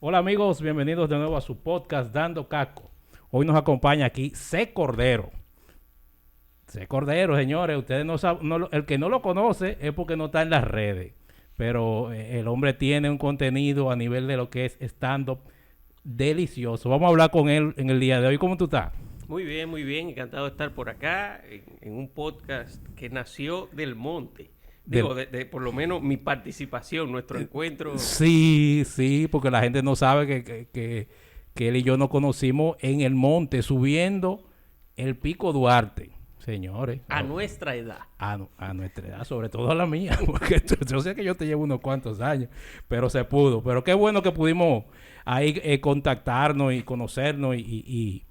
Hola amigos, bienvenidos de nuevo a su podcast Dando Caco. Hoy nos acompaña aquí C. Cordero. C. Cordero, señores, ustedes no saben, el que no lo conoce es porque no está en las redes. Pero el hombre tiene un contenido a nivel de lo que es stand-up delicioso. Vamos a hablar con él en el día de hoy. ¿Cómo tú estás? Muy bien, encantado de estar por acá en un podcast que nació del monte. Digo, por lo menos mi participación, nuestro encuentro. Sí, porque la gente no sabe que él y yo nos conocimos en el monte, subiendo el Pico Duarte, señores. A nuestra edad. A nuestra edad, sobre todo a la mía, porque yo sé que yo te llevo unos cuantos años, pero se pudo. Pero qué bueno que pudimos ahí contactarnos y conocernos y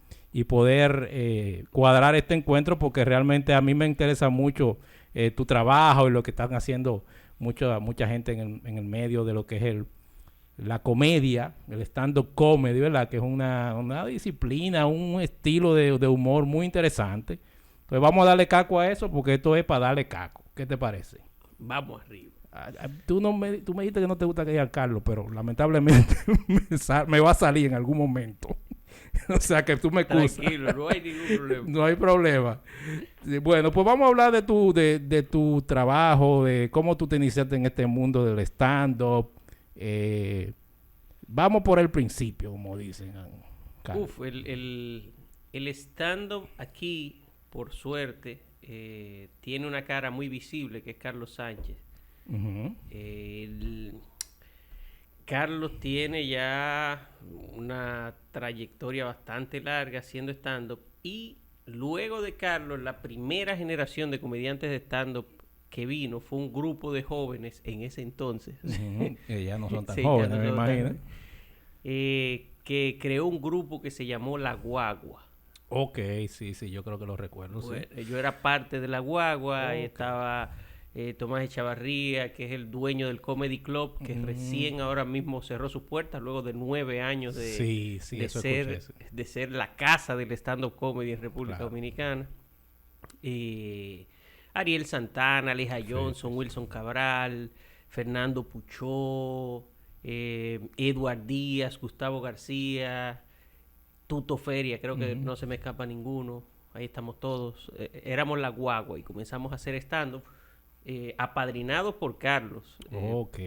poder cuadrar este encuentro, porque realmente a mí me interesa mucho tu trabajo y lo que están haciendo mucha gente en el medio de lo que es la comedia, el stand-up comedy, ¿verdad? Que es una disciplina, un estilo de humor muy interesante. Entonces vamos a darle caco a eso porque esto es para darle caco. ¿Qué te parece? Vamos arriba. Tú me dijiste que no te gusta que diga Carlos, pero lamentablemente me va a salir en algún momento. O sea que tú me excusas. Tranquilo, no hay ningún problema. No hay problema. Bueno, pues vamos a hablar de tu trabajo, de cómo tú te iniciaste en este mundo del stand-up. Vamos por el principio, como dicen. Carlos. El stand-up aquí, por suerte, tiene una cara muy visible que es Carlos Sánchez. Uh-huh. Carlos tiene ya una trayectoria bastante larga haciendo stand-up y luego de Carlos, la primera generación de comediantes de stand-up que vino fue un grupo de jóvenes en ese entonces. Uh-huh. Ya no son tan Sí, jóvenes, no me son imagino. Que creó un grupo que se llamó La Guagua. Ok, sí, yo creo que lo recuerdo. Bueno, sí. yo era parte de La Guagua, Okay. y estaba Tomás Echavarría, que es el dueño del Comedy Club, que recién ahora mismo cerró sus puertas luego de 9 años de ser la casa del stand-up comedy en República Dominicana. Ariel Santana, Aleja Johnson, Wilson Cabral, Fernando Puchó, Edward Díaz, Gustavo García, Tuto Feria, creo que no se me escapa ninguno. Ahí estamos todos. Éramos La Guagua y comenzamos a hacer stand-up. Apadrinados por Carlos. Ok.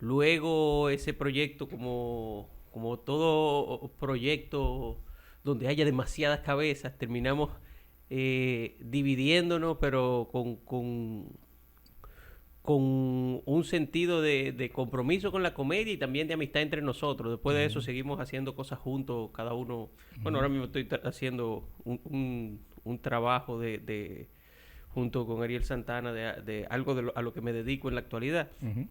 Luego ese proyecto, como todo proyecto donde haya demasiadas cabezas, terminamos dividiéndonos, pero con un sentido de compromiso con la comedia y también de amistad entre nosotros. Después de eso seguimos haciendo cosas juntos, cada uno. Bueno, ahora mismo estoy haciendo un trabajo junto con Ariel Santana de algo a lo que me dedico en la actualidad. Uh-huh.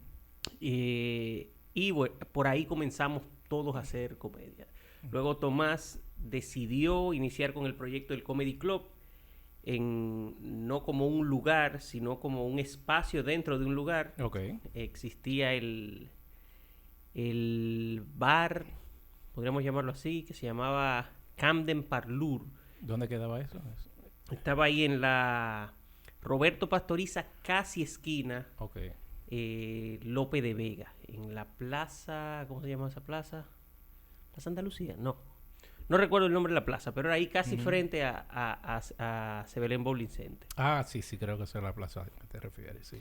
Y bueno, por ahí comenzamos todos a hacer comedia. Luego Tomás decidió iniciar con el proyecto del Comedy Club, no como un lugar, sino como un espacio dentro de un lugar. Okay. Existía el bar, podríamos llamarlo así, que se llamaba Camden Parlour. ¿Dónde quedaba eso? Estaba ahí en la Roberto Pastoriza, casi esquina Lope de Vega, en la plaza, ¿cómo se llama esa plaza? ¿Plaza Andalucía? No recuerdo el nombre de la plaza, pero era ahí casi frente a Sebelén Bowling Center. Sí, creo que esa es la plaza a la que te refieres, sí.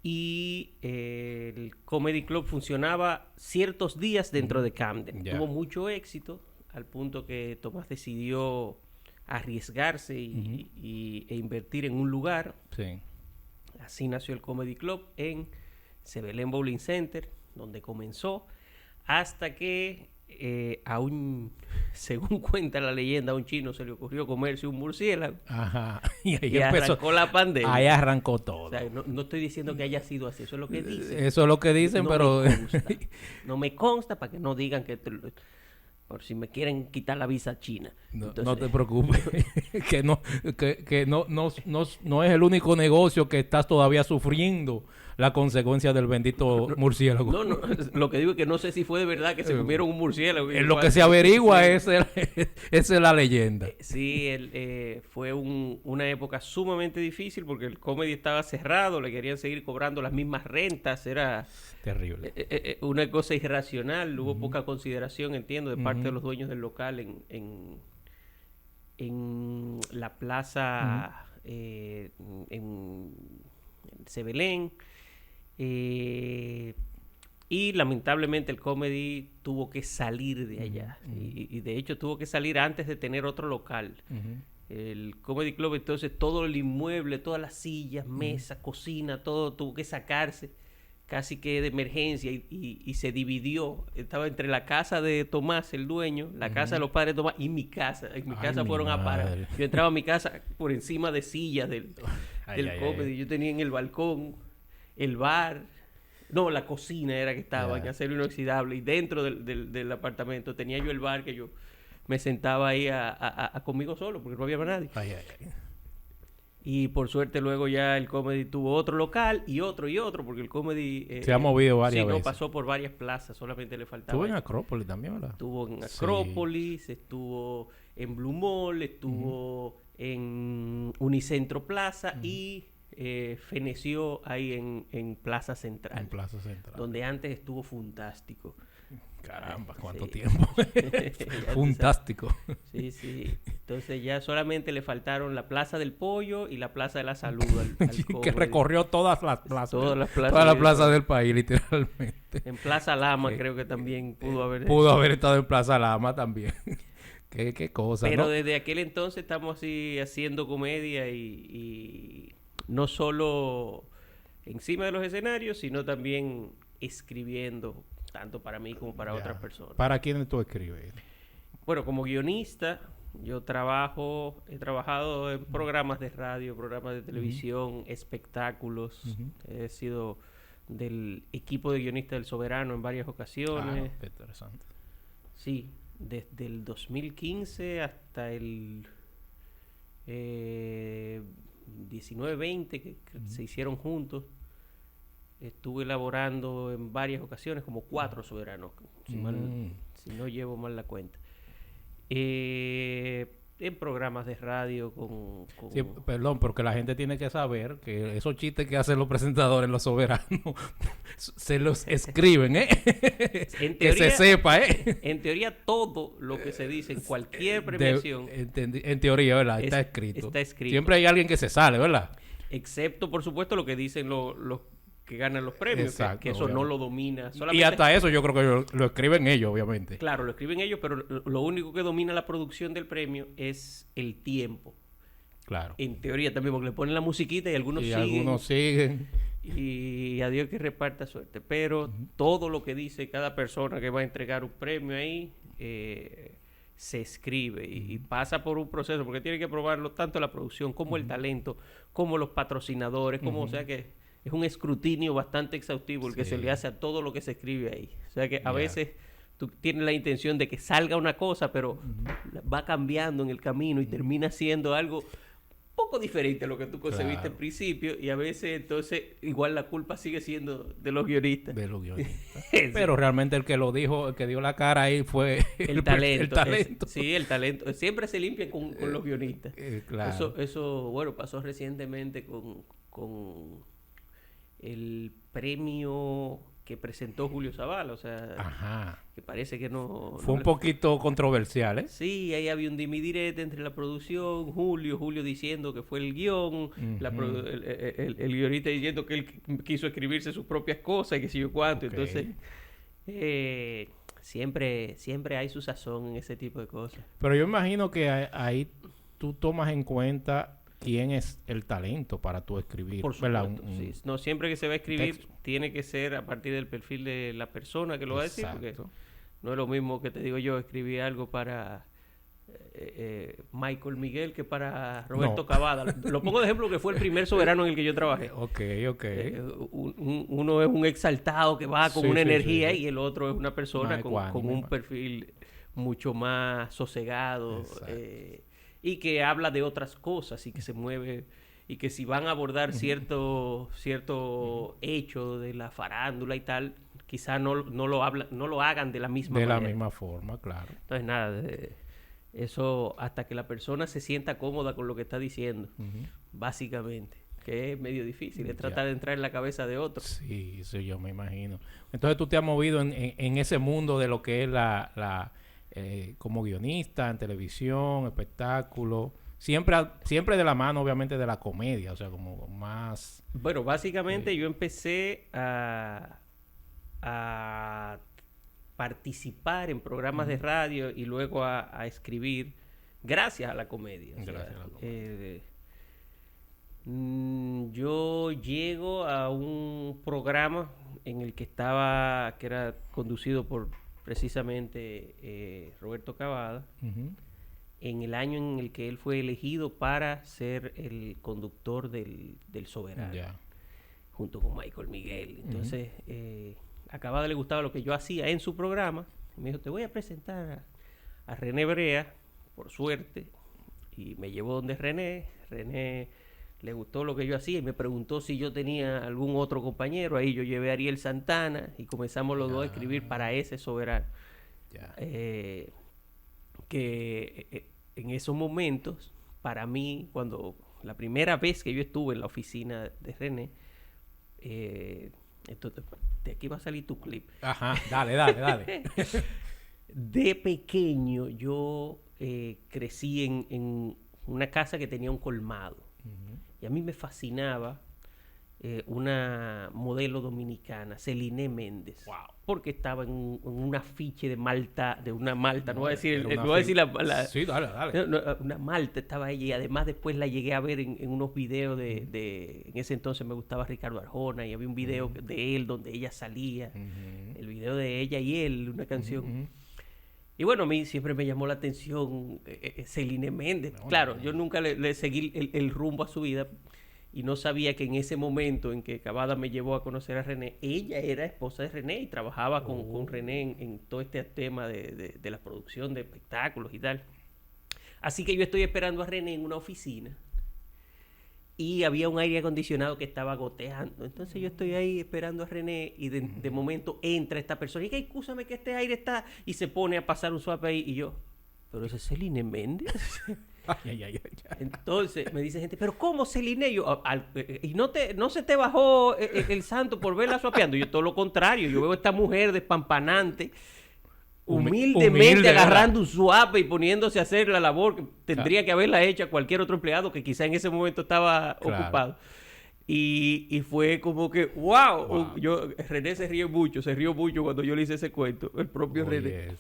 Y el Comedy Club funcionaba ciertos días dentro de Camden. Tuvo mucho éxito, al punto que Tomás decidió arriesgarse e invertir en un lugar. Sí. Así nació el Comedy Club en Sebelén Bowling Center, donde comenzó, hasta que según cuenta la leyenda, a un chino se le ocurrió comerse un murciélago. Ajá. Y ahí arrancó la pandemia. Ahí arrancó todo. O sea, no estoy diciendo que haya sido así, eso es lo que dicen. Eso es lo que dicen, pero... No me consta para que no digan que... Por si me quieren quitar la visa china. Entonces, no te preocupes. que no es el único negocio que estás todavía sufriendo la consecuencia del bendito murciélago. No, lo que digo es que no sé si fue de verdad que se comieron un murciélago. En lo que se averigua esa es la leyenda. Sí, fue una época sumamente difícil porque el comedy estaba cerrado, le querían seguir cobrando las mismas rentas, era terrible. Una cosa irracional, hubo poca consideración, entiendo, de parte de los dueños del local en la plaza en Sebelén. Y lamentablemente el comedy tuvo que salir de allá. Y de hecho tuvo que salir antes de tener otro local. El Comedy Club, entonces todo el inmueble, todas las sillas, mesas, cocina, todo tuvo que sacarse casi que de emergencia y se dividió. Estaba entre la casa de Tomás, el dueño, la casa de los padres de Tomás y mi casa. En mi casa fueron a parar. Yo entraba a mi casa por encima de sillas del comedy. Yo tenía en el balcón el bar. No, la cocina era que estaba en acero inoxidable. Y dentro del apartamento tenía yo el bar que yo me sentaba ahí a conmigo solo porque no había nadie. Y por suerte luego ya el comedy tuvo otro local y otro, porque el comedy... se ha movido varias veces. Pasó por varias plazas, solamente le faltaba... Estuvo en Acrópolis también, ¿verdad? Estuvo en Acrópolis, estuvo en Blue Mall, estuvo en Unicentro Plaza y feneció ahí en Plaza Central. En Plaza Central. Donde antes estuvo Fantástico. Caramba, ¿cuánto tiempo? Fantástico. Sí. Entonces ya solamente le faltaron la Plaza del Pollo y la Plaza de la Salud al que recorrió todas las plazas. Todas las plazas del país, literalmente. En Plaza Lama creo que también pudo haber estado en Plaza Lama también. qué cosa, pero ¿no? Desde aquel entonces estamos así haciendo comedia y no solo encima de los escenarios, sino también escribiendo, tanto para mí como para otras personas. ¿Para quiénes tú escribes? Bueno, como guionista, yo he trabajado en programas de radio, programas de televisión, espectáculos. He sido del equipo de guionistas del Soberano en varias ocasiones. Qué interesante. Sí, desde el 2015 hasta el 19-20 que se hicieron juntos. Estuve elaborando en varias ocasiones, como 4 soberanos, si no llevo mal la cuenta. En programas de radio Sí, perdón, porque la gente tiene que saber que esos chistes que hacen los presentadores, los soberanos, se los escriben, En teoría, que se sepa, En teoría, todo lo que se dice en cualquier premiación... en teoría, ¿verdad? Está escrito. Está escrito. Siempre hay alguien que se sale, ¿verdad? Excepto, por supuesto, lo que dicen los que ganan los premios. Exacto, que eso obviamente no lo domina. Y hasta eso yo creo que lo escriben ellos, obviamente. Claro, lo escriben ellos, pero lo único que domina la producción del premio es el tiempo. Claro. En teoría también, porque le ponen la musiquita y algunos siguen. Y a Dios que reparta suerte. Pero todo lo que dice cada persona que va a entregar un premio ahí se escribe y pasa por un proceso, porque tiene que probarlo tanto la producción como el talento, como los patrocinadores, como, o sea que es un escrutinio bastante exhaustivo el que se le hace a todo lo que se escribe ahí. O sea que a veces tú tienes la intención de que salga una cosa, pero va cambiando en el camino y termina siendo algo poco diferente a lo que tú concebiste en principio, y a veces entonces igual la culpa sigue siendo de los guionistas. Pero realmente el que lo dijo, el que dio la cara ahí fue el talento. Sí, el talento. Siempre se limpia con los guionistas. Claro. Eso, bueno, pasó recientemente con el premio que presentó Julio Zavala, o sea, que parece que no... Fue un poquito controversial, ¿eh? Sí, ahí había un dimidirete entre la producción, Julio diciendo que fue el guión, el guionista diciendo que él quiso escribirse sus propias cosas y que sé yo cuánto, entonces siempre hay su sazón en ese tipo de cosas. Pero yo imagino que ahí tú tomas en cuenta quién es el talento para tú escribir. Por supuesto, sí. No, siempre que se va a escribir texto, tiene que ser a partir del perfil de la persona que lo va a decir, porque no es lo mismo que te digo yo escribir algo para Michael Miguel que para Roberto Cavada. Lo pongo de ejemplo que fue el primer soberano en el que yo trabajé. Ok. Uno es un exaltado que va con una energía y el otro es una persona con un perfil mucho más sosegado, y que habla de otras cosas y que se mueve y que si van a abordar cierto hecho de la farándula y tal, quizá no lo hagan de la misma manera. De la misma forma, claro. Entonces, nada, eso hasta que la persona se sienta cómoda con lo que está diciendo, básicamente, que es medio difícil, es tratar de entrar en la cabeza de otro. Sí, eso yo me imagino. Entonces tú te has movido en ese mundo de lo que es como guionista en televisión, espectáculo, siempre de la mano, obviamente, de la comedia, o sea, como más... Bueno, básicamente yo empecé a participar en programas de radio y luego a escribir gracias a la comedia. Gracias a la comedia. Yo llego a un programa en el que era conducido por precisamente Roberto Cavada, en el año en el que él fue elegido para ser el conductor del Soberano, junto con Michael Miguel. Entonces, a Cavada le gustaba lo que yo hacía en su programa. Me dijo, te voy a presentar a René Brea, por suerte. Y me llevó donde René. René le gustó lo que yo hacía y me preguntó si yo tenía algún otro compañero. Ahí yo llevé a Ariel Santana y comenzamos los dos a escribir para ese Soberano. Que en esos momentos, para mí, cuando la primera vez que yo estuve en la oficina de René, entonces, de aquí va a salir tu clip. Ajá, dale. De pequeño yo crecí en una casa que tenía un colmado. Y a mí me fascinaba una modelo dominicana, Celine Méndez. Wow. Porque estaba en un afiche de Malta, no voy a decir, Sí, dale. Una Malta estaba ella, y además después la llegué a ver en unos videos en ese entonces me gustaba Ricardo Arjona, y había un video de él donde ella salía, el video de ella y él, una canción. Y bueno, a mí siempre me llamó la atención Celine Méndez. Claro, yo nunca le seguí el rumbo a su vida y no sabía que en ese momento en que Cavada me llevó a conocer a René, ella era esposa de René y trabajaba con René en todo este tema de la producción de espectáculos y tal. Así que yo estoy esperando a René en una oficina y había un aire acondicionado que estaba goteando. Entonces yo estoy ahí esperando a René y de momento entra esta persona y dice, excúsame que este aire está... Y se pone a pasar un swap ahí y yo, ¿pero ese es Celine Méndez? Ay. Entonces me dice gente, ¿pero cómo Celine? Y yo, ¿y no se te bajó el santo por verla swapeando? Yo todo lo contrario, yo veo a esta mujer despampanante, humildemente agarrando un swap y poniéndose a hacer la labor que tendría que haberla hecha cualquier otro empleado que quizá en ese momento estaba ocupado. Y fue como que, wow. René se rió mucho cuando yo le hice ese cuento, el propio René.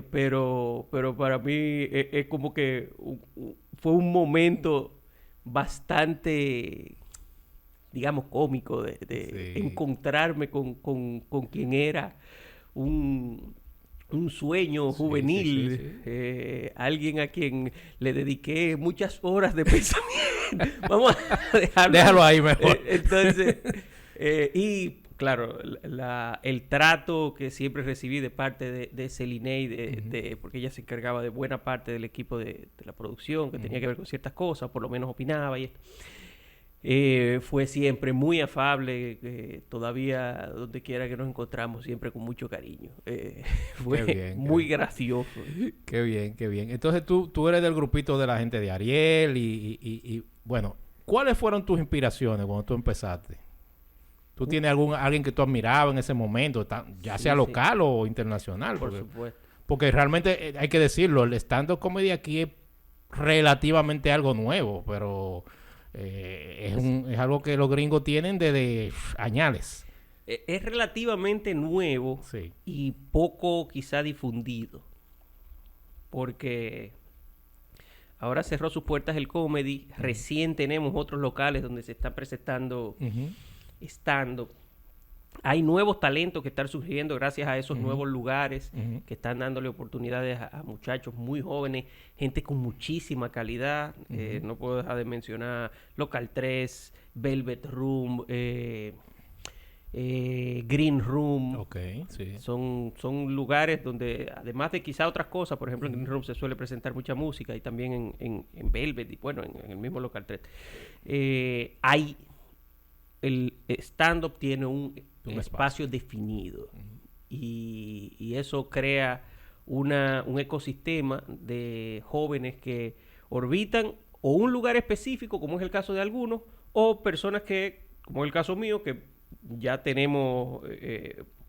Pero para mí es como que fue un momento bastante, digamos, cómico de encontrarme con quien era un sueño juvenil, alguien a quien le dediqué muchas horas de pensamiento. Vamos a déjalo ahí mejor. Entonces, y claro, el trato que siempre recibí de parte de Celine, porque ella se encargaba de buena parte del equipo de la producción, que tenía que ver con ciertas cosas, por lo menos opinaba y esto. Fue siempre muy afable, todavía donde quiera que nos encontramos, siempre con mucho cariño. Fue muy gracioso. Qué bien. Entonces tú eres del grupito de la gente de Ariel y bueno, ¿cuáles fueron tus inspiraciones cuando tú empezaste? ¿Tú tienes alguien que tú admirabas en ese momento, ya sea local o internacional? Por supuesto. Porque realmente hay que decirlo, el stand-up comedy aquí es relativamente algo nuevo, pero es algo que los gringos tienen desde añales. Es relativamente nuevo y poco quizá difundido, porque ahora cerró sus puertas el comedy, recién tenemos otros locales donde se está presentando stand-up. Hay nuevos talentos que están surgiendo gracias a esos nuevos lugares que están dándole oportunidades a muchachos muy jóvenes, gente con muchísima calidad. No puedo dejar de mencionar Local 3, Velvet Room, Green Room. Okay, sí. Son lugares donde, además de quizá otras cosas, por ejemplo, en Green Room se suele presentar mucha música y también en Velvet y bueno, en el mismo Local 3. Hay el stand-up tiene un espacio definido y eso crea un ecosistema de jóvenes que orbitan o un lugar específico, como es el caso de algunos, o personas que, como es el caso mío, que ya tenemos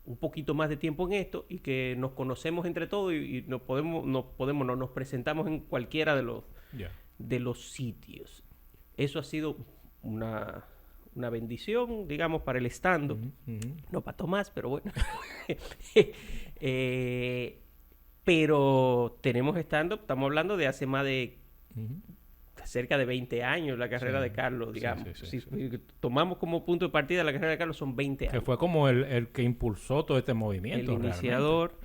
un poquito más de tiempo en esto y que nos conocemos entre todos y nos presentamos en cualquiera de los sitios. Eso ha sido una bendición, digamos, para el stand-up. No para Tomás, pero bueno. Pero tenemos stand-up, estamos hablando de hace más de cerca de 20 años la carrera de Carlos, digamos. Si tomamos como punto de partida la carrera de Carlos, son 20 años. Que fue como el que impulsó todo este movimiento. El iniciador.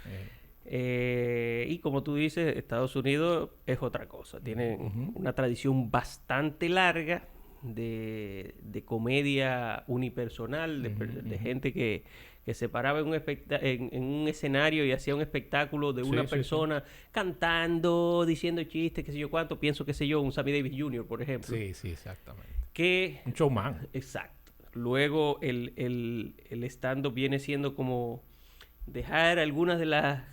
Y como tú dices, Estados Unidos es otra cosa. Tiene una tradición bastante larga de comedia unipersonal, de gente que se paraba en un escenario y hacía un espectáculo de una persona cantando, diciendo chistes, qué sé yo cuánto, pienso, qué sé yo, un Sammy Davis Jr., por ejemplo. Sí, exactamente. Un showman. Exacto. Luego el stand-up viene siendo como dejar algunas de las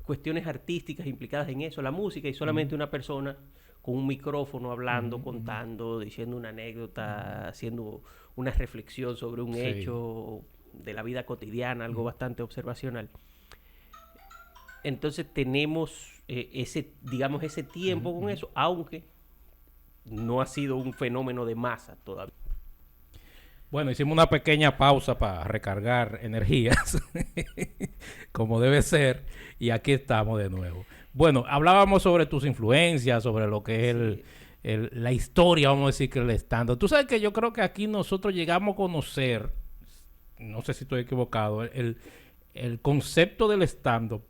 cuestiones artísticas implicadas en eso, la música, y solamente una persona con un micrófono hablando, contando, diciendo una anécdota, haciendo una reflexión sobre un hecho de la vida cotidiana, algo bastante observacional. Entonces tenemos ese tiempo con eso, aunque no ha sido un fenómeno de masa todavía. Bueno, hicimos una pequeña pausa para recargar energías, como debe ser, y aquí estamos de nuevo. Bueno, hablábamos sobre tus influencias, sobre lo que es la historia, vamos a decir, que el stand-up. Tú sabes que yo creo que aquí nosotros llegamos a conocer, no sé si estoy equivocado, el concepto del stand-up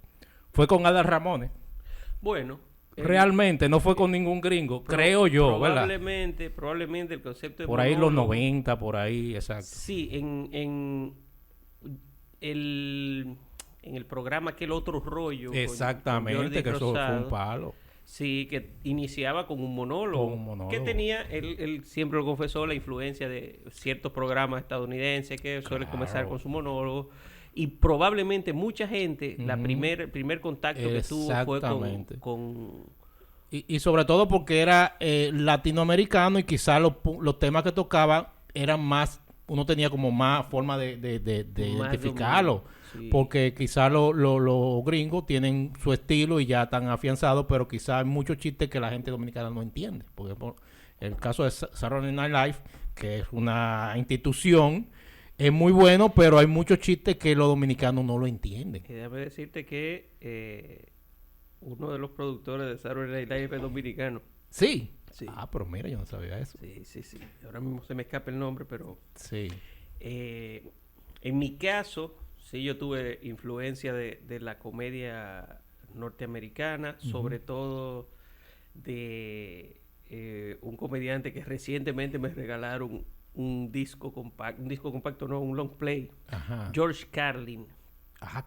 fue con Adal Ramones. Bueno. Realmente, no fue con ningún gringo, creo yo, probablemente, probablemente el concepto de por ahí los 90, por ahí, exacto. Sí, en el programa Aquel Otro Rollo. Exactamente, que eso fue un palo. Sí, que iniciaba con un monólogo. Que tenía, él siempre lo confesó, la influencia de ciertos programas estadounidenses que suelen comenzar con su monólogo. Y probablemente mucha gente, el primer contacto que tuvo fue con... Y sobre todo porque era latinoamericano y quizás los temas que tocaba eran más... Uno tenía como más forma de identificarlo. Sí. Porque quizás los gringos tienen su estilo y ya están afianzados, pero quizás hay muchos chistes que la gente dominicana no entiende. Por ejemplo, el caso de Saturday Night Live, que es una institución, es muy bueno, pero hay muchos chistes que los dominicanos no lo entienden. Déjame decirte que uno de los productores de Saturday Night Live es dominicano. Sí. Pero mira, yo no sabía eso. Sí. Ahora mismo se me escapa el nombre, pero... Sí. En mi caso, sí, yo tuve influencia de la comedia norteamericana, sobre todo de un comediante que recientemente me regalaron un disco compacto, no, un long play. Ajá. George Carlin.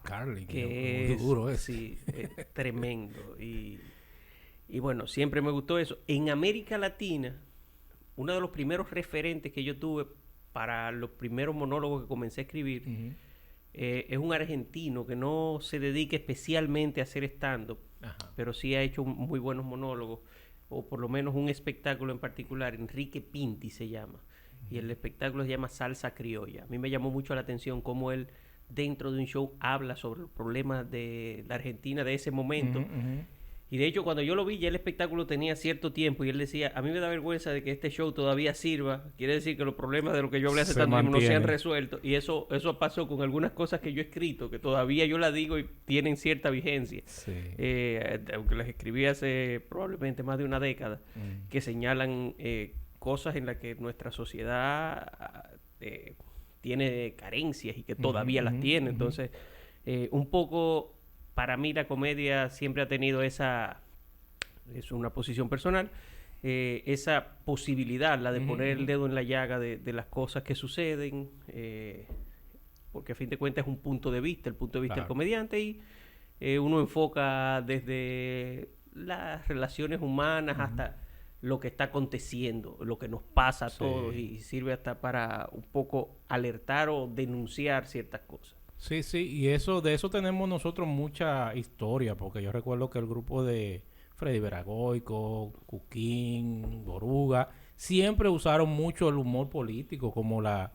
Carlin. Que es duro, sí, tremendo. Y bueno, siempre me gustó eso. En América Latina, uno de los primeros referentes que yo tuve para los primeros monólogos que comencé a escribir es un argentino que no se dedica especialmente a hacer stand-up, pero sí ha hecho muy buenos monólogos, o por lo menos un espectáculo en particular. Enrique Pinti se llama, y el espectáculo se llama Salsa Criolla. A mí me llamó mucho la atención cómo él, dentro de un show, habla sobre los problemas de la Argentina de ese momento. Y de hecho, cuando yo lo vi, ya el espectáculo tenía cierto tiempo, y él decía, a mí me da vergüenza de que este show todavía sirva. Quiere decir que los problemas de lo que yo hablé hace tanto tiempo no se han resuelto. Y eso pasó con algunas cosas que yo he escrito, que todavía yo las digo y tienen cierta vigencia. Sí. Aunque las escribí hace probablemente más de una década, que señalan cosas en las que nuestra sociedad tiene carencias y que todavía las tiene. Entonces, un poco... Para mí la comedia siempre ha tenido es una posición personal, esa posibilidad, la de poner el dedo en la llaga de las cosas que suceden, porque a fin de cuentas es un punto de vista, el punto de vista del Claro. comediante, y uno enfoca desde las relaciones humanas hasta lo que está aconteciendo, lo que nos pasa a Sí. todos, y sirve hasta para un poco alertar o denunciar ciertas cosas. Sí, sí, y eso, de eso tenemos nosotros mucha historia, porque yo recuerdo que el grupo de Freddy Veragoico, Cuquín, Boruga, siempre usaron mucho el humor político como una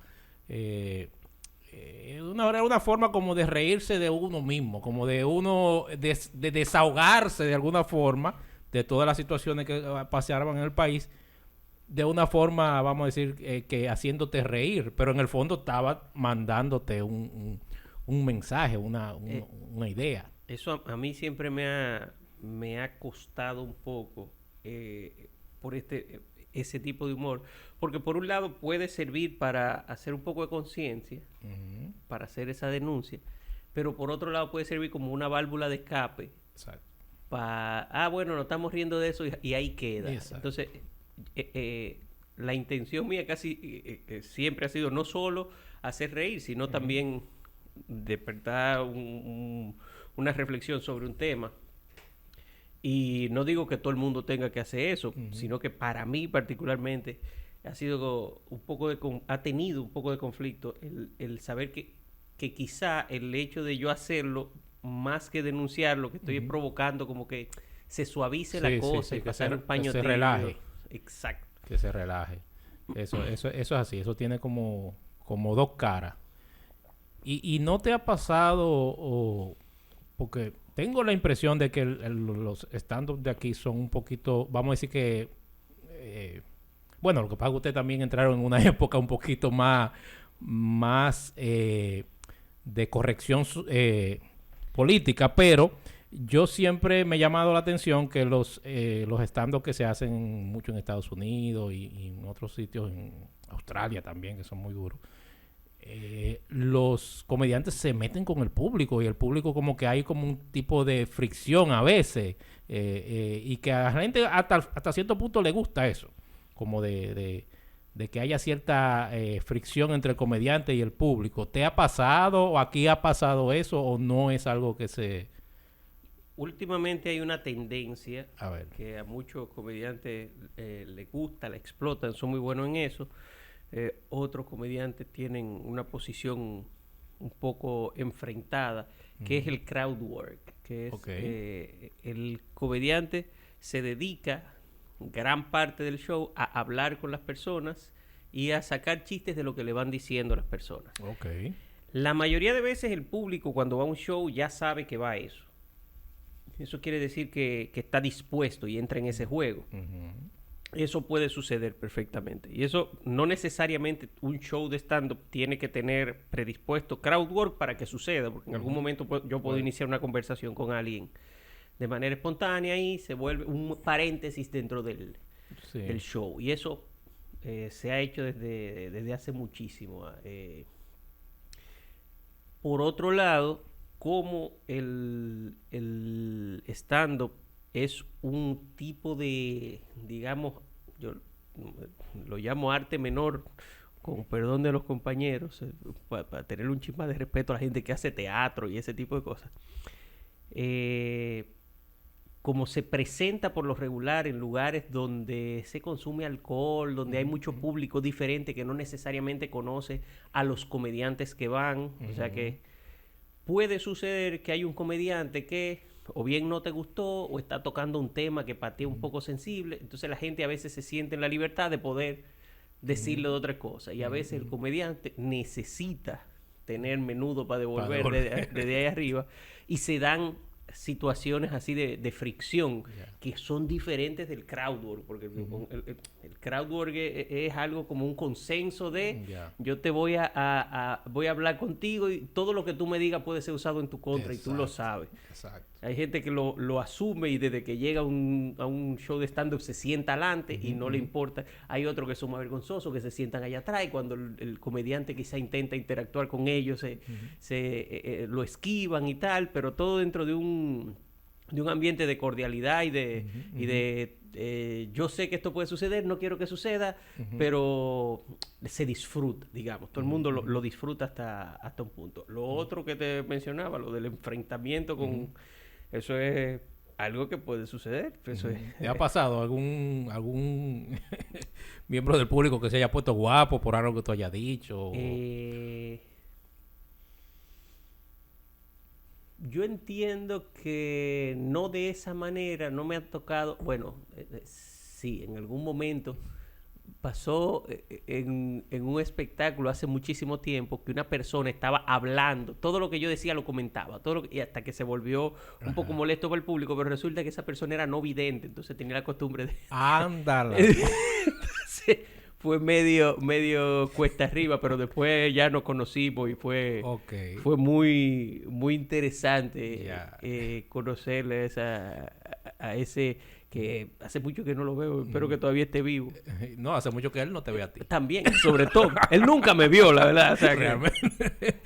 forma como de reírse de uno mismo, como de uno de desahogarse de alguna forma de todas las situaciones que pasaban en el país, de una forma, vamos a decir, que haciéndote reír, pero en el fondo estaba mandándote un mensaje, una idea. Eso a mí siempre me ha costado un poco por ese tipo de humor, porque por un lado puede servir para hacer un poco de conciencia, para hacer esa denuncia, pero por otro lado puede servir como una válvula de escape. Exacto. Bueno, nos estamos riendo de eso y ahí queda. Exacto. Entonces, la intención mía casi siempre ha sido no solo hacer reír, sino también despertar una reflexión sobre un tema. Y no digo que todo el mundo tenga que hacer eso, sino que para mí particularmente ha sido ha tenido un poco de conflicto el saber que quizá el hecho de yo hacerlo, más que denunciar, lo que estoy provocando como que se suavice la cosa y pasar un paño que se tibio. relaje. Exacto. Que se relaje. Eso es así, eso tiene como dos caras. Y no te ha pasado, porque tengo la impresión de que los stand-up de aquí son un poquito, vamos a decir que, bueno, lo que pasa es que ustedes también entraron en una época un poquito más de corrección política, pero yo siempre me he llamado la atención que los stand-up que se hacen mucho en Estados Unidos y en otros sitios, en Australia también, que son muy duros, los comediantes se meten con el público y el público como que hay como un tipo de fricción a veces y que a la gente hasta cierto punto le gusta eso, como de que haya cierta fricción entre el comediante y el público. ¿Te ha pasado o aquí ha pasado eso o no es algo que se... Últimamente hay una tendencia A ver. que a muchos comediantes les gusta, la explotan, son muy buenos en eso. Otros comediantes tienen una posición un poco enfrentada, que es el crowd work, que es el comediante se dedica gran parte del show a hablar con las personas y a sacar chistes de lo que le van diciendo las personas. Okay. La mayoría de veces el público cuando va a un show ya sabe que va a eso. Eso quiere decir que está dispuesto y entra en ese juego. Eso puede suceder perfectamente. Y eso no necesariamente un show de stand-up tiene que tener predispuesto crowd work para que suceda, porque en algún momento yo puedo iniciar una conversación con alguien de manera espontánea y se vuelve un paréntesis dentro del show. Y eso se ha hecho desde hace muchísimo. Por otro lado, como el stand-up es un tipo de, digamos, yo lo llamo arte menor, con perdón de los compañeros, para tener un chisme de respeto a la gente que hace teatro y ese tipo de cosas. Como se presenta por lo regular en lugares donde se consume alcohol, donde hay mucho público diferente que no necesariamente conoce a los comediantes que van, o sea que puede suceder que hay un comediante que o bien no te gustó o está tocando un tema que para ti es un poco sensible, entonces la gente a veces se siente en la libertad de poder decirle de otra cosa y a veces el comediante necesita tener menudo para devolver desde ahí arriba y se dan situaciones así de fricción que son diferentes del crowdwork, porque el crowdwork es algo como un consenso de yo te voy a hablar contigo y todo lo que tú me digas puede ser usado en tu contra. Exacto. Y tú lo sabes. Exacto. Hay gente que lo asume y desde que llega a un show de stand-up se sienta adelante y no le importa. Hay otros que son más vergonzosos, que se sientan allá atrás y cuando el comediante quizá intenta interactuar con ellos lo esquivan y tal, pero todo dentro de un de un ambiente de cordialidad y de yo sé que esto puede suceder, no quiero que suceda, pero se disfruta, digamos. Todo el mundo lo disfruta hasta un punto. Lo otro que te mencionaba, lo del enfrentamiento con... Eso es algo que puede suceder. Eso es... ¿Te ha pasado algún miembro del público que se haya puesto guapo por algo que tú hayas dicho? Yo entiendo que no de esa manera, no me ha tocado, bueno, sí, en algún momento pasó en un espectáculo hace muchísimo tiempo que una persona estaba hablando, todo lo que yo decía lo comentaba, y hasta que se volvió un poco molesto para el público, pero resulta que esa persona era no vidente, entonces tenía la costumbre de... ¡Ándala! Entonces, fue medio cuesta arriba, pero después ya nos conocimos y fue muy muy interesante conocerle a ese que hace mucho que no lo veo, espero que todavía esté vivo. No, hace mucho que él no te ve a ti. También, sobre todo. Él nunca me vio, la verdad. O sea, realmente.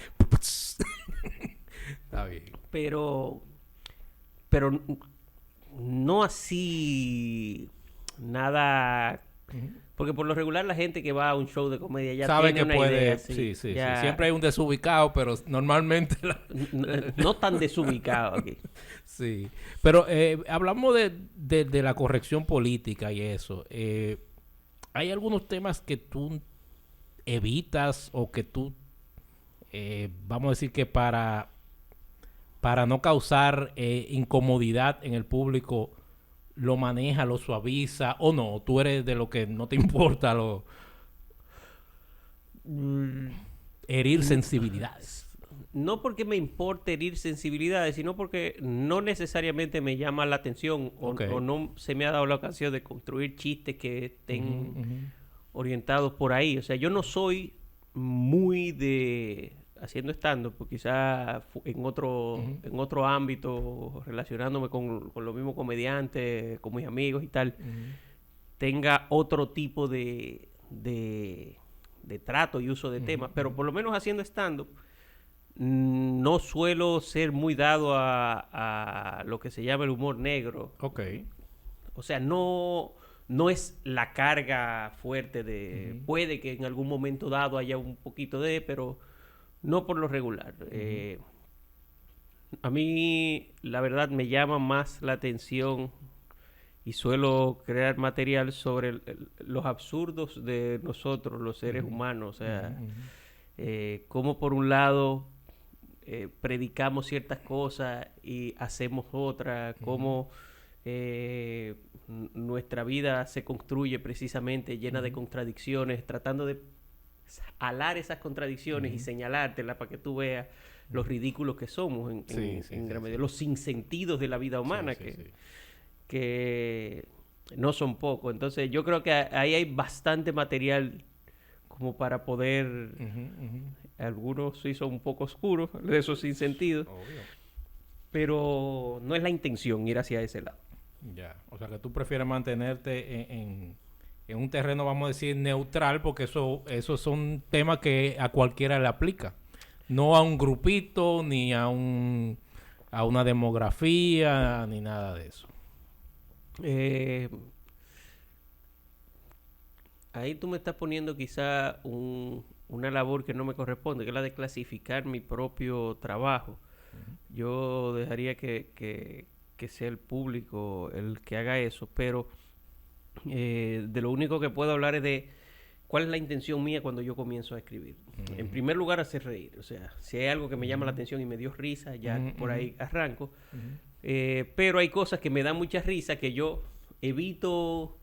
Está bien. Pero no así nada... Porque por lo regular la gente que va a un show de comedia ya sabe tiene que una puede, idea. sí. Siempre hay un desubicado, pero normalmente... No tan desubicado aquí. Sí. Pero hablamos de la corrección política y eso. ¿Hay algunos temas que tú evitas o que tú, vamos a decir que para no causar incomodidad en el público, lo maneja, lo suaviza o no? ¿Tú eres de lo que no te importa herir sensibilidades? No porque me importe herir sensibilidades, sino porque no necesariamente me llama la atención o no se me ha dado la ocasión de construir chistes que estén orientados por ahí. O sea, yo no soy muy de... haciendo stand-up, pues quizás en otro ámbito, relacionándome con los mismos comediantes, con mis amigos y tal, tenga otro tipo de trato y uso de temas. Pero por lo menos haciendo stand-up, no suelo ser muy dado a lo que se llama el humor negro. O sea, no es la carga fuerte de... Puede que en algún momento dado haya un poquito de... pero no por lo regular. A mí, la verdad, me llama más la atención y suelo crear material sobre los absurdos de nosotros, los seres humanos. O sea, cómo por un lado predicamos ciertas cosas y hacemos otras, cómo nuestra vida se construye precisamente llena de contradicciones, tratando de alar esas contradicciones y señalártelas para que tú veas los ridículos que somos en gran medida, los sinsentidos de la vida humana que no son pocos. Entonces yo creo que ahí hay bastante material como para poder... Algunos sí son un poco oscuros, de esos sinsentidos. Pero no es la intención ir hacia ese lado. Ya, o sea que tú prefieres mantenerte en un terreno, vamos a decir, neutral, porque esos son temas que a cualquiera le aplica. No a un grupito, ni a una demografía, ni nada de eso. Ahí tú me estás poniendo quizá una labor que no me corresponde, que es la de clasificar mi propio trabajo. Yo dejaría que sea el público el que haga eso, pero de lo único que puedo hablar es de cuál es la intención mía cuando yo comienzo a escribir. En primer lugar, hacer reír. O sea, si hay algo que me llama la atención y me dio risa, ya por ahí arranco. Pero hay cosas que me dan mucha risa que yo evito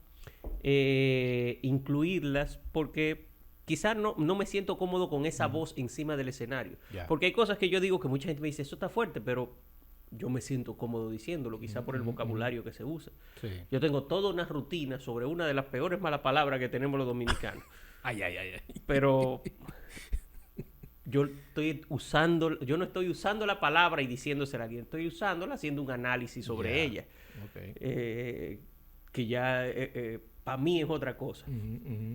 incluirlas porque quizás no me siento cómodo con esa voz encima del escenario. Porque hay cosas que yo digo que mucha gente me dice, eso está fuerte, pero yo me siento cómodo diciéndolo, quizá por el vocabulario que se usa. Yo tengo toda una rutina sobre una de las peores malas palabras que tenemos los dominicanos. Pero yo no estoy usando la palabra y diciéndosela a alguien, estoy usándola haciendo un análisis sobre ella. Que ya para mí es otra cosa.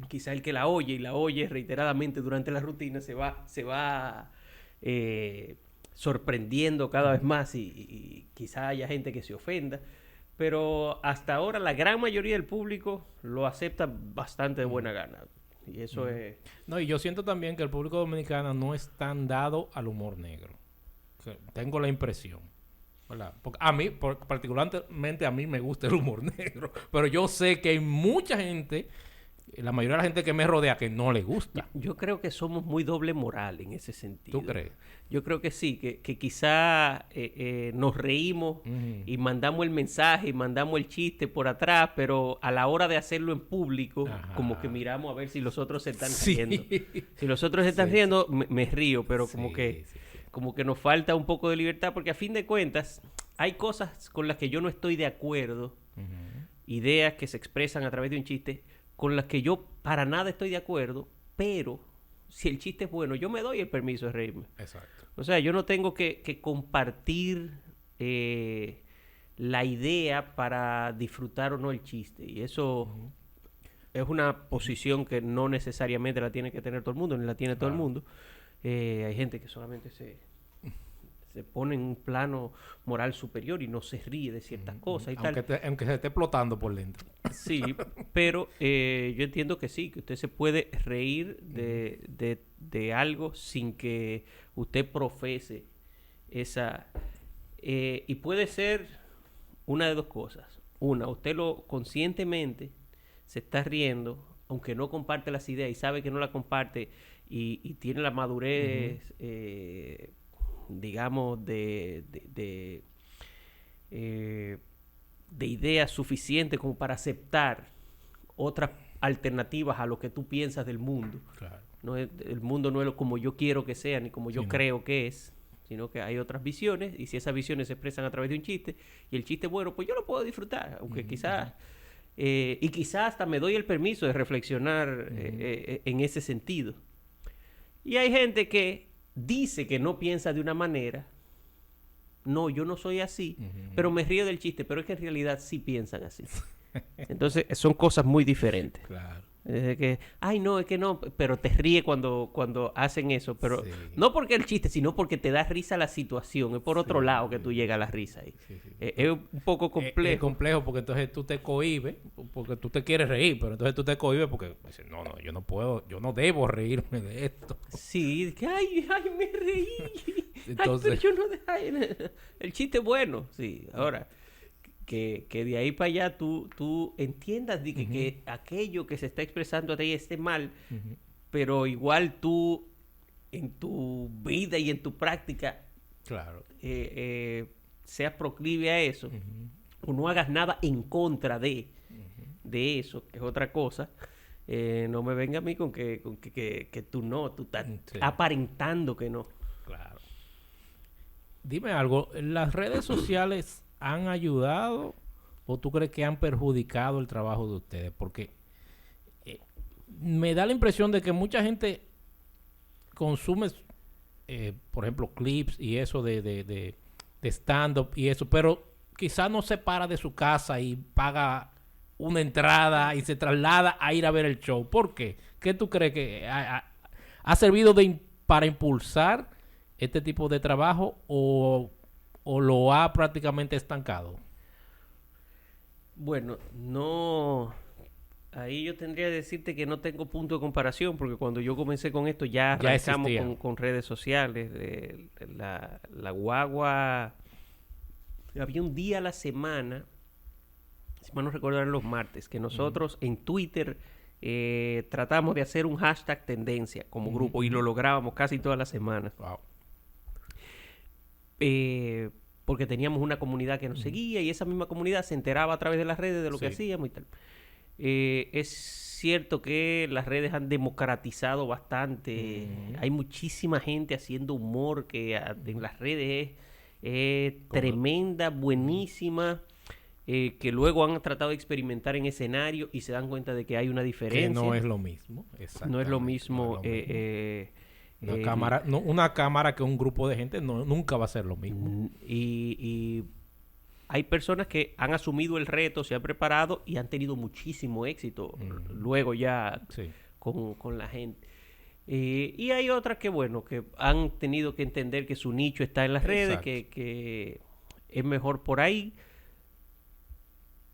Quizá el que la oye y la oye reiteradamente durante la rutina se va sorprendiendo cada vez más y quizá haya gente que se ofenda. Pero hasta ahora la gran mayoría del público lo acepta bastante de buena gana. Y eso es... No, y yo siento también que el público dominicano no es tan dado al humor negro. Tengo la impresión, ¿verdad? Porque a mí, particularmente a mí me gusta el humor negro. Pero yo sé que hay mucha gente, la mayoría de la gente que me rodea, que no le gusta. Yo creo que somos muy doble moral en ese sentido. ¿Tú crees? Yo creo que sí, que quizá nos reímos y mandamos el mensaje y mandamos el chiste por atrás, pero a la hora de hacerlo en público, como que miramos a ver si los otros se están riendo. Si los otros se están riendo, me río, pero como que nos falta un poco de libertad, porque a fin de cuentas hay cosas con las que yo no estoy de acuerdo, ideas que se expresan a través de un chiste, con las que yo para nada estoy de acuerdo, pero si el chiste es bueno, yo me doy el permiso de reírme. Exacto. O sea, yo no tengo que compartir la idea para disfrutar o no el chiste. Y eso es una posición que no necesariamente la tiene que tener todo el mundo, ni la tiene todo el mundo. Hay gente que solamente se pone en un plano moral superior y no se ríe de ciertas cosas y aunque se esté explotando por dentro. Sí, pero yo entiendo que sí, que usted se puede reír de algo sin que usted profese esa... y puede ser una de dos cosas. Una, usted lo conscientemente se está riendo, aunque no comparte las ideas y sabe que no la comparte y tiene la madurez... digamos, de ideas suficientes como para aceptar otras alternativas a lo que tú piensas del mundo. Claro. El mundo no es como yo quiero que sea, ni como yo creo que es, sino que hay otras visiones, y si esas visiones se expresan a través de un chiste, y el chiste es bueno, pues yo lo puedo disfrutar, aunque quizás... y quizás hasta me doy el permiso de reflexionar en ese sentido. Y hay gente que dice que no piensa de una manera. No, yo no soy así, pero me río del chiste, pero es que en realidad sí piensan así. Entonces, son cosas muy diferentes. Claro. Es que, ay, no, es que no, pero te ríe cuando hacen eso, pero no porque el chiste, sino porque te da risa la situación, es por otro lado que tú llegas a la risa ahí. Es un poco complejo. Es complejo porque entonces tú te cohibes, porque tú te quieres reír, pero entonces tú te cohibes porque dices, no, yo no puedo, yo no debo reírme de esto. Sí, que ay, me reí. Entonces, ay, pero yo no el chiste es bueno, sí, ahora... Que de ahí para allá tú entiendas que aquello que se está expresando a ti esté mal, pero igual tú en tu vida y en tu práctica seas proclive a eso, o no hagas nada en contra de eso, que es otra cosa. No me venga a mí con que tú estás aparentando que no. Claro. Dime algo, ¿las redes sociales han ayudado o tú crees que han perjudicado el trabajo de ustedes? Porque me da la impresión de que mucha gente consume, por ejemplo, clips y eso de stand-up y eso, pero quizás no se para de su casa y paga una entrada y se traslada a ir a ver el show. ¿Por qué? ¿Qué tú crees que ha servido para impulsar este tipo de trabajo o lo ha prácticamente estancado? Bueno, no... Ahí yo tendría que decirte que no tengo punto de comparación, porque cuando yo comencé con esto ya arrancamos con redes sociales. La guagua... Había un día a la semana, si mal no recuerdo eran los martes, que nosotros en Twitter tratamos de hacer un hashtag tendencia como grupo y lo lográbamos casi todas las semanas. Wow. Porque teníamos una comunidad que nos seguía y esa misma comunidad se enteraba a través de las redes de lo que hacíamos y tal. Es cierto que las redes han democratizado bastante. Hay muchísima gente haciendo humor que en las redes es tremenda, buenísima, que luego han tratado de experimentar en escenario y se dan cuenta de que hay una diferencia. Que no es lo mismo. No es lo mismo. Una cámara que un grupo de gente nunca va a ser lo mismo. Y hay personas que han asumido el reto, se han preparado y han tenido muchísimo éxito luego ya con la gente. Y hay otras que, bueno, que han tenido que entender que su nicho está en las redes, Exacto. que es mejor por ahí.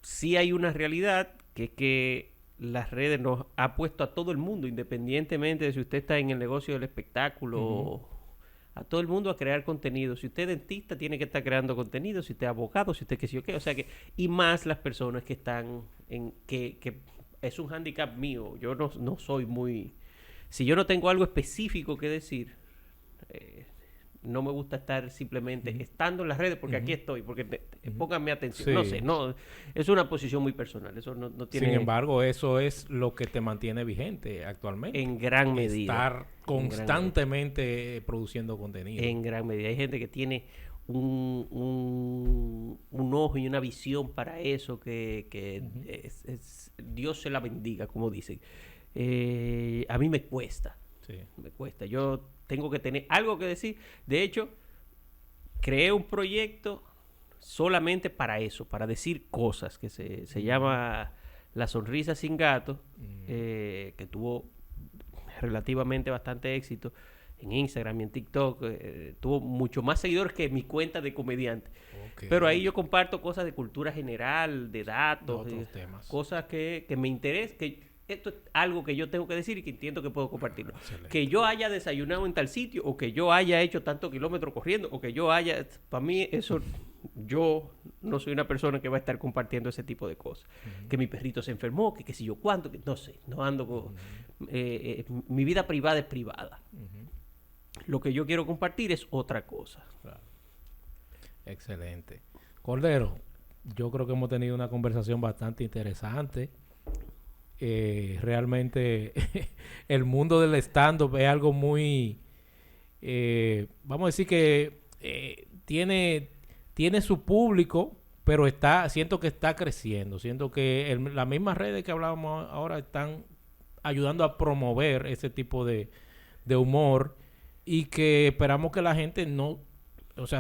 Sí hay una realidad, que es que las redes nos ha puesto a todo el mundo, independientemente de si usted está en el negocio del espectáculo, a todo el mundo a crear contenido. Si usted es dentista, tiene que estar creando contenido. Si usted es abogado, si usted qué sé yo qué. O sea que, y más las personas que están en, que es un hándicap mío. Yo no soy muy, si yo no tengo algo específico que decir, no me gusta estar simplemente estando en las redes porque aquí estoy, porque pónganme atención. Sí. No sé, no, es una posición muy personal. Eso no tiene... Sin embargo, eso es lo que te mantiene vigente actualmente. En gran medida. Estar constantemente produciendo contenido. En gran medida. Hay gente que tiene un ojo y una visión para eso que Dios se la bendiga, como dicen. A mí me cuesta. Sí. Me cuesta. Yo tengo que tener algo que decir. De hecho, creé un proyecto solamente para eso, para decir cosas, que se llama La Sonrisa Sin Gato, que tuvo relativamente bastante éxito en Instagram y en TikTok. Tuvo mucho más seguidores que mi cuenta de comediante. Okay. Pero ahí yo comparto cosas de cultura general, de datos, de temas. Cosas que me interesan, que esto es algo que yo tengo que decir y que entiendo que puedo compartirlo. Que yo haya desayunado en tal sitio, o que yo haya hecho tantos kilómetros corriendo, o que yo haya... Para mí eso... Yo no soy una persona que va a estar compartiendo ese tipo de cosas. Que mi perrito se enfermó, que qué sé yo cuánto, que no sé, no ando con... mi vida privada es privada. Lo que yo quiero compartir es otra cosa. Claro. Excelente. Cordero, yo creo que hemos tenido una conversación bastante interesante. Realmente el mundo del stand-up es algo muy... vamos a decir que tiene su público, pero siento que está creciendo. Siento que las mismas redes que hablábamos ahora están ayudando a promover ese tipo de humor, y que esperamos que la gente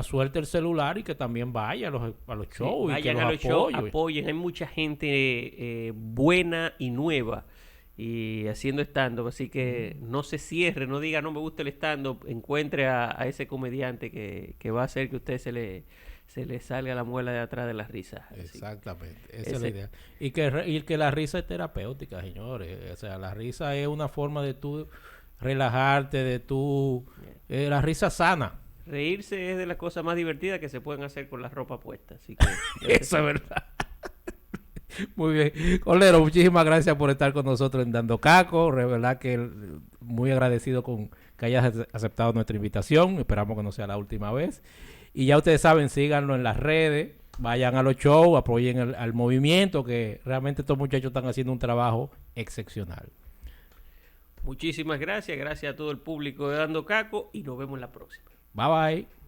suelte el celular y que también vaya a los shows. Sí, vayan y que a los shows, apoyen. Hay mucha gente buena y nueva y haciendo stand-up, así que no se cierre, no diga no me gusta el stand-up, encuentre a ese comediante que va a hacer que a usted se le salga la muela de atrás de las risas. Exactamente, esa es la idea. Y que la risa es terapéutica, señores. O sea, la risa es una forma de tú relajarte, de tú... la risa sana. Reírse es de las cosas más divertidas que se pueden hacer con la ropa puesta. Así que eso es verdad. Muy bien. Cordero, muchísimas gracias por estar con nosotros en Dando Caco. De verdad que muy agradecido con que hayas aceptado nuestra invitación. Esperamos que no sea la última vez. Y ya ustedes saben, síganlo en las redes, vayan a los shows, apoyen al movimiento, que realmente estos muchachos están haciendo un trabajo excepcional. Muchísimas gracias. Gracias a todo el público de Dando Caco y nos vemos la próxima. Bye bye.